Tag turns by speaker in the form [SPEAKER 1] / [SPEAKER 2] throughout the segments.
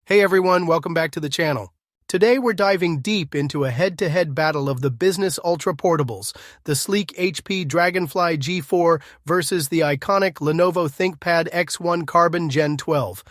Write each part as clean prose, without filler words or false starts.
[SPEAKER 1] Hey everyone, welcome back to the channel. Today we're diving deep into a head-to-head battle of the business ultraportables, the sleek HP Dragonfly G4 versus the iconic Lenovo ThinkPad X1 Carbon Gen 12.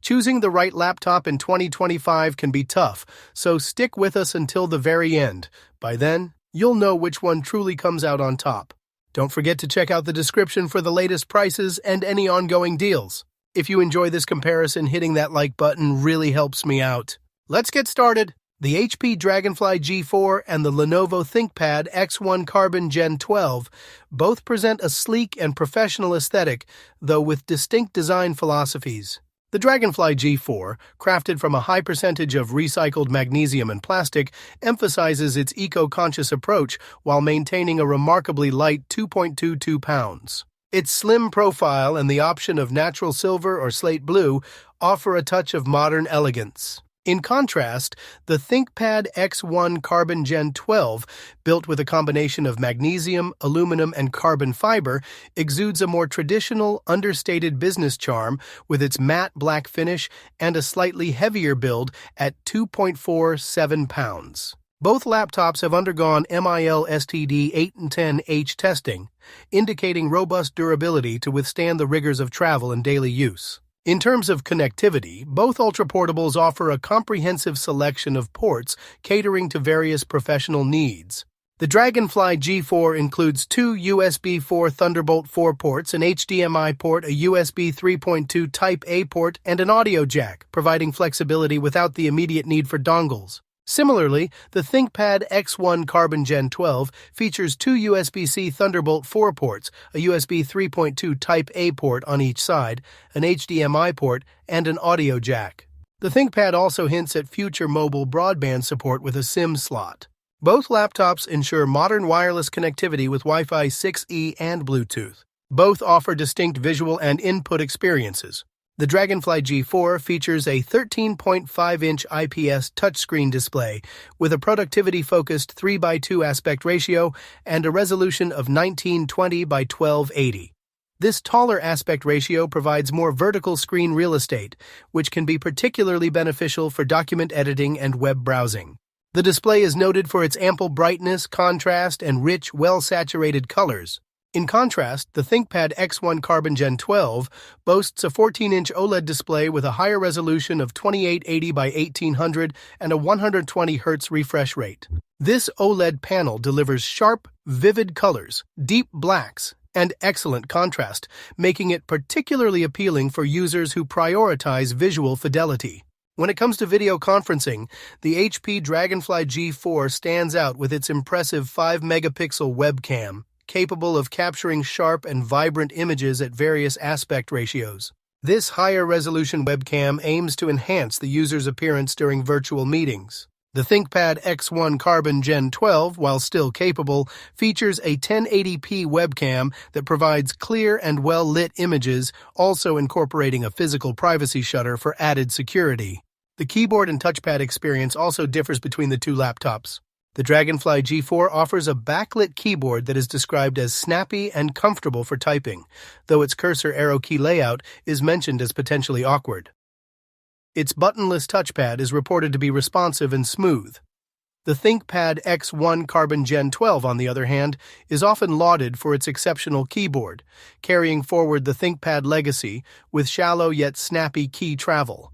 [SPEAKER 1] Choosing the right laptop in 2025 can be tough, so stick with us until the very end. By then, you'll know which one truly comes out on top. Don't forget to check out the description for the latest prices and any ongoing deals. If you enjoy this comparison, hitting that like button really helps me out. Let's get started. The HP Dragonfly G4 and the Lenovo ThinkPad X1 Carbon Gen 12 both present a sleek and professional aesthetic, though with distinct design philosophies. The Dragonfly G4, crafted from a high percentage of recycled magnesium and plastic, emphasizes its eco-conscious approach while maintaining a remarkably light 2.22 pounds. Its slim profile and the option of natural silver or slate blue offer a touch of modern elegance. In contrast, the ThinkPad X1 Carbon Gen 12, built with a combination of magnesium, aluminum, and carbon fiber, exudes a more traditional, understated business charm with its matte black finish and a slightly heavier build at 2.47 pounds. Both laptops have undergone MIL STD 8 and 10H testing, indicating robust durability to withstand the rigors of travel and daily use. In terms of connectivity, both ultraportables offer a comprehensive selection of ports catering to various professional needs. The Dragonfly G4 includes two USB 4 Thunderbolt 4 ports, an HDMI port, a USB 3.2 Type-A port, and an audio jack, providing flexibility without the immediate need for dongles. Similarly, the ThinkPad X1 Carbon Gen 12 features two USB-C Thunderbolt 4 ports, a USB 3.2 Type-A port on each side, an HDMI port, and an audio jack. The ThinkPad also hints at future mobile broadband support with a SIM slot. Both laptops ensure modern wireless connectivity with Wi-Fi 6E and Bluetooth. Both offer distinct visual and input experiences. The Dragonfly G4 features a 13.5-inch IPS touchscreen display with a productivity-focused 3:2 aspect ratio and a resolution of 1920 by 1280. This taller aspect ratio provides more vertical screen real estate, which can be particularly beneficial for document editing and web browsing. The display is noted for its ample brightness, contrast, and rich, well-saturated colors. In contrast, the ThinkPad X1 Carbon Gen 12 boasts a 14-inch OLED display with a higher resolution of 2880 by 1800 and a 120 Hz refresh rate. This OLED panel delivers sharp, vivid colors, deep blacks, and excellent contrast, making it particularly appealing for users who prioritize visual fidelity. When it comes to video conferencing, the HP Dragonfly G4 stands out with its impressive 5-megapixel webcam, capable of capturing sharp and vibrant images at various aspect ratios. This higher-resolution webcam aims to enhance the user's appearance during virtual meetings. The ThinkPad X1 Carbon Gen 12, while still capable, features a 1080p webcam that provides clear and well-lit images, also incorporating a physical privacy shutter for added security. The keyboard and touchpad experience also differs between the two laptops. The Dragonfly G4 offers a backlit keyboard that is described as snappy and comfortable for typing, though its cursor arrow key layout is mentioned as potentially awkward. Its buttonless touchpad is reported to be responsive and smooth. The ThinkPad X1 Carbon Gen 12, on the other hand, is often lauded for its exceptional keyboard, carrying forward the ThinkPad legacy with shallow yet snappy key travel.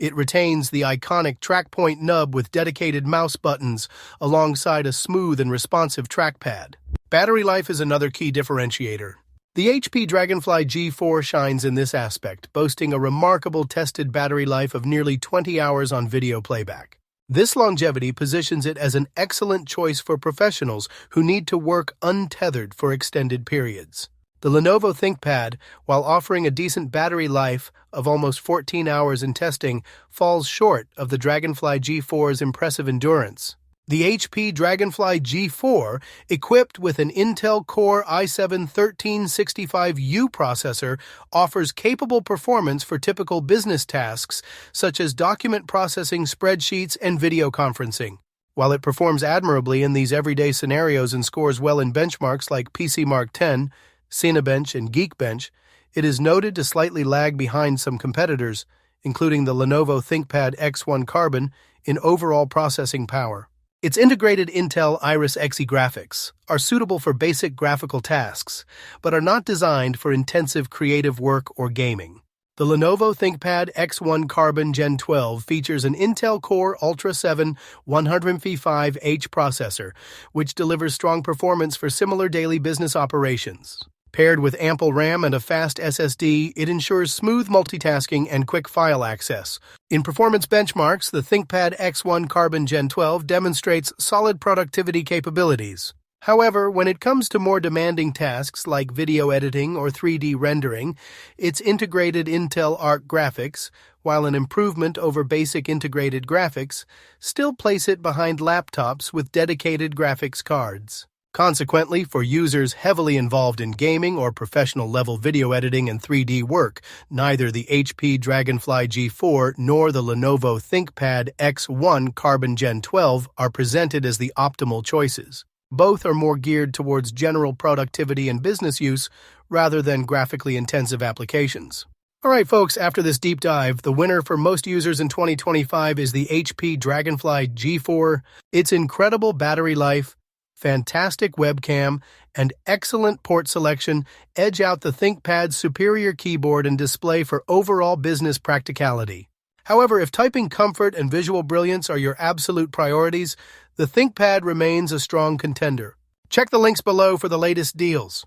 [SPEAKER 1] It retains the iconic trackpoint nub with dedicated mouse buttons alongside a smooth and responsive trackpad. Battery life is another key differentiator. The HP Dragonfly G4 shines in this aspect, boasting a remarkable tested battery life of nearly 20 hours on video playback. This longevity positions it as an excellent choice for professionals who need to work untethered for extended periods. The Lenovo ThinkPad, while offering a decent battery life of almost 14 hours in testing, falls short of the Dragonfly G4's impressive endurance. The HP Dragonfly G4, equipped with an Intel Core i7-1365U processor, offers capable performance for typical business tasks such as document processing, spreadsheets, and video conferencing. While it performs admirably in these everyday scenarios and scores well in benchmarks like PCMark 10, Cinebench, and Geekbench, it is noted to slightly lag behind some competitors, including the Lenovo ThinkPad X1 Carbon, in overall processing power. Its integrated Intel Iris Xe graphics are suitable for basic graphical tasks, but are not designed for intensive creative work or gaming. The Lenovo ThinkPad X1 Carbon Gen 12 features an Intel Core Ultra 7 155H processor, which delivers strong performance for similar daily business operations. Paired with ample RAM and a fast SSD, it ensures smooth multitasking and quick file access. In performance benchmarks, the ThinkPad X1 Carbon Gen 12 demonstrates solid productivity capabilities. However, when it comes to more demanding tasks like video editing or 3D rendering, its integrated Intel Arc graphics, while an improvement over basic integrated graphics, still place it behind laptops with dedicated graphics cards. Consequently, for users heavily involved in gaming or professional-level video editing and 3D work, neither the HP Dragonfly G4 nor the Lenovo ThinkPad X1 Carbon Gen 12 are presented as the optimal choices. Both are more geared towards general productivity and business use rather than graphically intensive applications. Alright folks, after this deep dive, the winner for most users in 2025 is the HP Dragonfly G4. Its incredible battery life, fantastic webcam, and excellent port selection edge out the ThinkPad's superior keyboard and display for overall business practicality. However, if typing comfort and visual brilliance are your absolute priorities, the ThinkPad remains a strong contender. Check the links below for the latest deals.